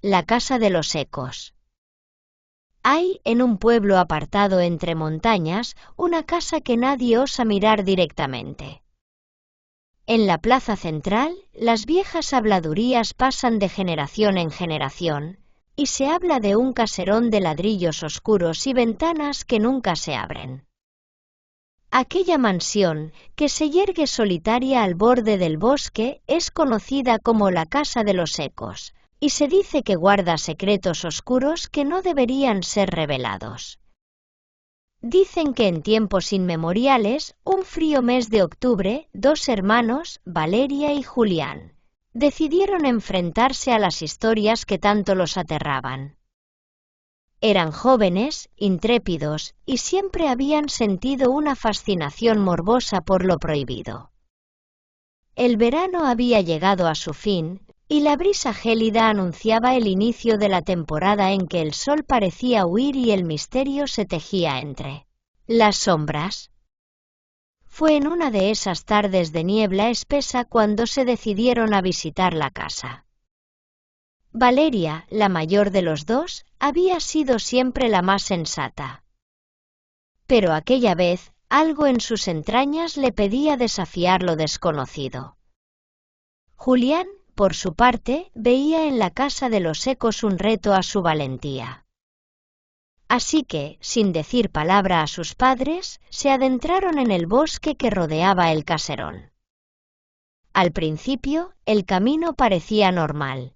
la casa de los ecos. Hay, en un pueblo apartado entre montañas, una casa que nadie osa mirar directamente. En la plaza central, las viejas habladurías pasan de generación en generación, y se habla de un caserón de ladrillos oscuros y ventanas que nunca se abren. Aquella mansión, que se yergue solitaria al borde del bosque, es conocida como la Casa de los Ecos, y se dice que guarda secretos oscuros que no deberían ser revelados. Dicen que en tiempos inmemoriales, un frío mes de octubre, dos hermanos, Valeria y Julián, decidieron enfrentarse a las historias que tanto los aterraban. Eran jóvenes, intrépidos, y siempre habían sentido una fascinación morbosa por lo prohibido. El verano había llegado a su fin, y la brisa gélida anunciaba el inicio de la temporada en que el sol parecía huir y el misterio se tejía entre las sombras. Fue en una de esas tardes de niebla espesa cuando se decidieron a visitar la casa. Valeria, la mayor de los dos, había sido siempre la más sensata. Pero aquella vez, algo en sus entrañas le pedía desafiar lo desconocido. Julián, por su parte, veía en la casa de los ecos un reto a su valentía. Así que, sin decir palabra a sus padres, se adentraron en el bosque que rodeaba el caserón. Al principio, el camino parecía normal.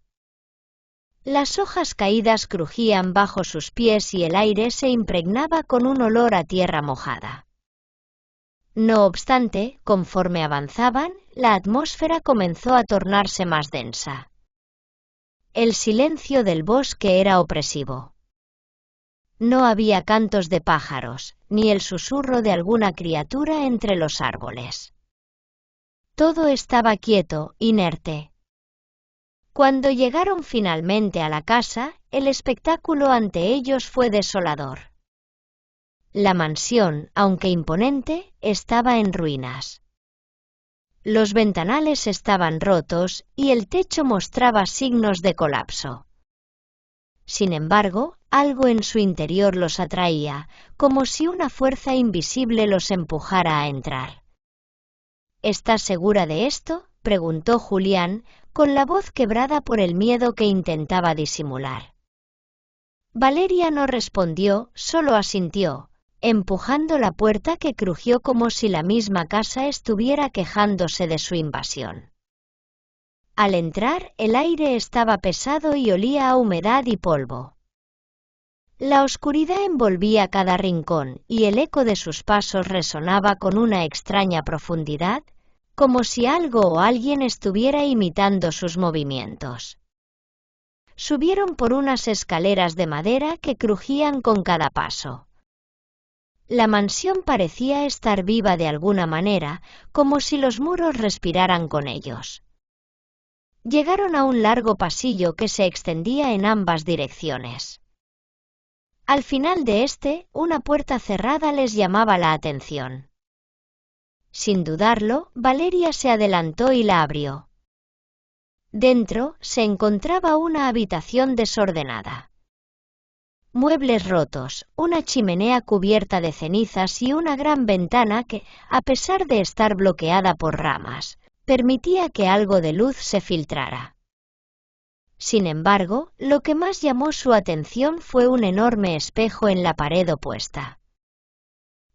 Las hojas caídas crujían bajo sus pies y el aire se impregnaba con un olor a tierra mojada. No obstante, conforme avanzaban, la atmósfera comenzó a tornarse más densa. El silencio del bosque era opresivo. No había cantos de pájaros, ni el susurro de alguna criatura entre los árboles. Todo estaba quieto, inerte. Cuando llegaron finalmente a la casa, el espectáculo ante ellos fue desolador. La mansión, aunque imponente, estaba en ruinas. Los ventanales estaban rotos y el techo mostraba signos de colapso. Sin embargo, algo en su interior los atraía, como si una fuerza invisible los empujara a entrar. ¿Estás segura de esto?, preguntó Julián, con la voz quebrada por el miedo que intentaba disimular. Valeria no respondió, solo asintió, empujando la puerta que crujió como si la misma casa estuviera quejándose de su invasión. Al entrar, el aire estaba pesado y olía a humedad y polvo. La oscuridad envolvía cada rincón y el eco de sus pasos resonaba con una extraña profundidad, como si algo o alguien estuviera imitando sus movimientos. Subieron por unas escaleras de madera que crujían con cada paso. La mansión parecía estar viva de alguna manera, como si los muros respiraran con ellos. Llegaron a un largo pasillo que se extendía en ambas direcciones. Al final de este, una puerta cerrada les llamaba la atención. Sin dudarlo, Valeria se adelantó y la abrió. Dentro se encontraba una habitación desordenada. Muebles rotos, una chimenea cubierta de cenizas y una gran ventana que, a pesar de estar bloqueada por ramas, permitía que algo de luz se filtrara. Sin embargo, lo que más llamó su atención fue un enorme espejo en la pared opuesta.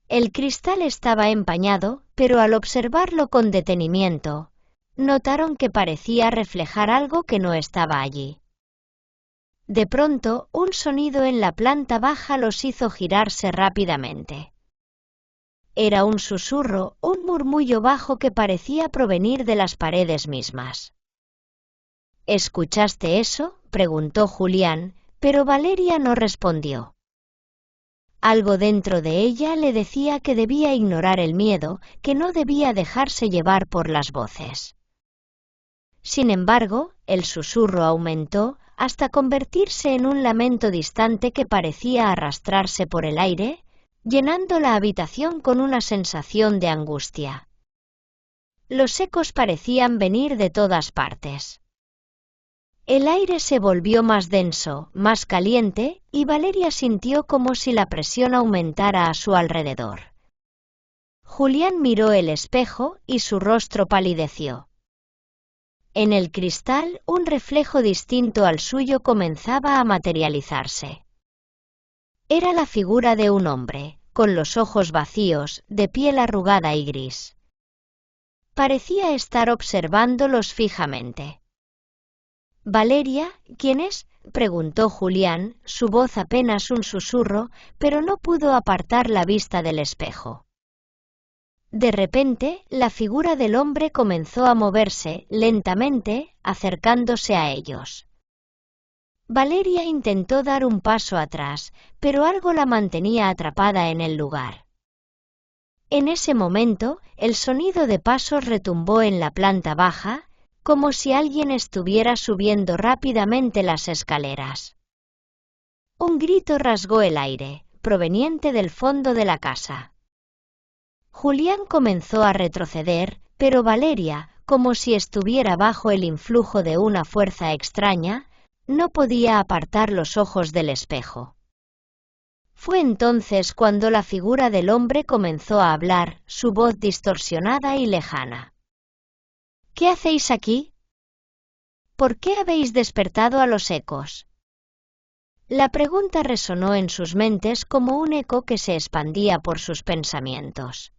El cristal estaba empañado, pero al observarlo con detenimiento, notaron que parecía reflejar algo que no estaba allí. De pronto, un sonido en la planta baja los hizo girarse rápidamente. Era un susurro, un murmullo bajo que parecía provenir de las paredes mismas. ¿Escuchaste eso?, preguntó Julián, pero Valeria no respondió. Algo dentro de ella le decía que debía ignorar el miedo, que no debía dejarse llevar por las voces. Sin embargo, el susurro aumentó hasta convertirse en un lamento distante que parecía arrastrarse por el aire, llenando la habitación con una sensación de angustia. Los ecos parecían venir de todas partes. El aire se volvió más denso, más caliente, y Valeria sintió como si la presión aumentara a su alrededor. Julián miró el espejo y su rostro palideció. En el cristal, un reflejo distinto al suyo comenzaba a materializarse. Era la figura de un hombre, con los ojos vacíos, de piel arrugada y gris. Parecía estar observándolos fijamente. «Valeria, ¿quién es?», preguntó Julián, su voz apenas un susurro, pero no pudo apartar la vista del espejo. De repente, la figura del hombre comenzó a moverse, lentamente, acercándose a ellos. Valeria intentó dar un paso atrás, pero algo la mantenía atrapada en el lugar. En ese momento, el sonido de pasos retumbó en la planta baja, como si alguien estuviera subiendo rápidamente las escaleras. Un grito rasgó el aire, proveniente del fondo de la casa. Julián comenzó a retroceder, pero Valeria, como si estuviera bajo el influjo de una fuerza extraña, no podía apartar los ojos del espejo. Fue entonces cuando la figura del hombre comenzó a hablar, su voz distorsionada y lejana. «¿Qué hacéis aquí? ¿Por qué habéis despertado a los ecos?». La pregunta resonó en sus mentes como un eco que se expandía por sus pensamientos.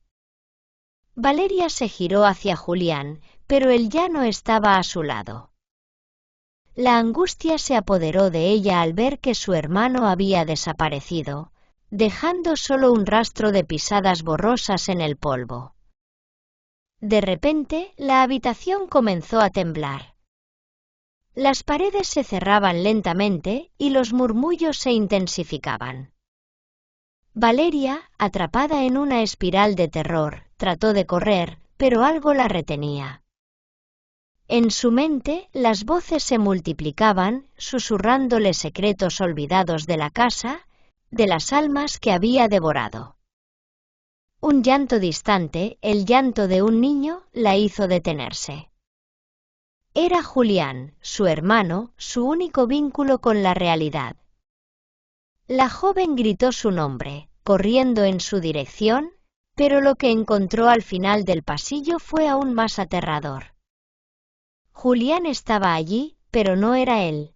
Valeria se giró hacia Julián, pero él ya no estaba a su lado. La angustia se apoderó de ella al ver que su hermano había desaparecido, dejando solo un rastro de pisadas borrosas en el polvo. De repente, la habitación comenzó a temblar. Las paredes se cerraban lentamente y los murmullos se intensificaban. Valeria, atrapada en una espiral de terror, trató de correr, pero algo la retenía. En su mente, las voces se multiplicaban, susurrándole secretos olvidados de la casa, de las almas que había devorado. Un llanto distante, el llanto de un niño, la hizo detenerse. Era Julián, su hermano, su único vínculo con la realidad. La joven gritó su nombre, corriendo en su dirección, pero lo que encontró al final del pasillo fue aún más aterrador. Julián estaba allí, pero no era él.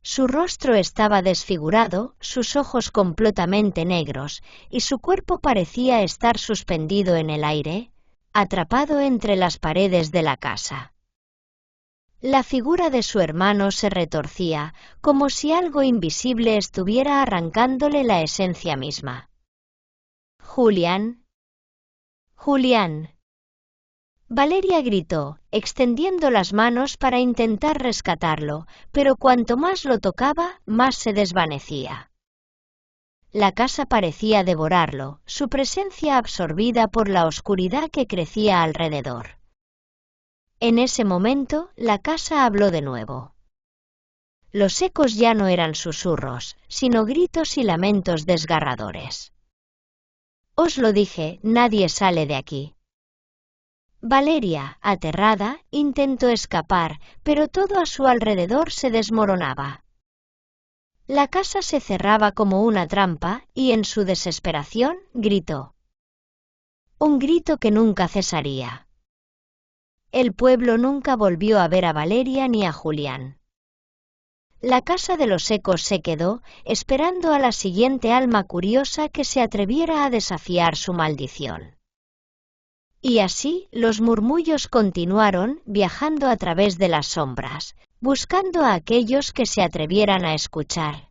Su rostro estaba desfigurado, sus ojos completamente negros, y su cuerpo parecía estar suspendido en el aire, atrapado entre las paredes de la casa. La figura de su hermano se retorcía, como si algo invisible estuviera arrancándole la esencia misma. «Julián. Julián». Valeria gritó, extendiendo las manos para intentar rescatarlo, pero cuanto más lo tocaba, más se desvanecía. La casa parecía devorarlo, su presencia absorbida por la oscuridad que crecía alrededor. En ese momento, la casa habló de nuevo. Los ecos ya no eran susurros, sino gritos y lamentos desgarradores. «Os lo dije, nadie sale de aquí». Valeria, aterrada, intentó escapar, pero todo a su alrededor se desmoronaba. La casa se cerraba como una trampa y en su desesperación gritó. Un grito que nunca cesaría. El pueblo nunca volvió a ver a Valeria ni a Julián. La casa de los ecos se quedó, esperando a la siguiente alma curiosa que se atreviera a desafiar su maldición. Y así, los murmullos continuaron, viajando a través de las sombras, buscando a aquellos que se atrevieran a escuchar.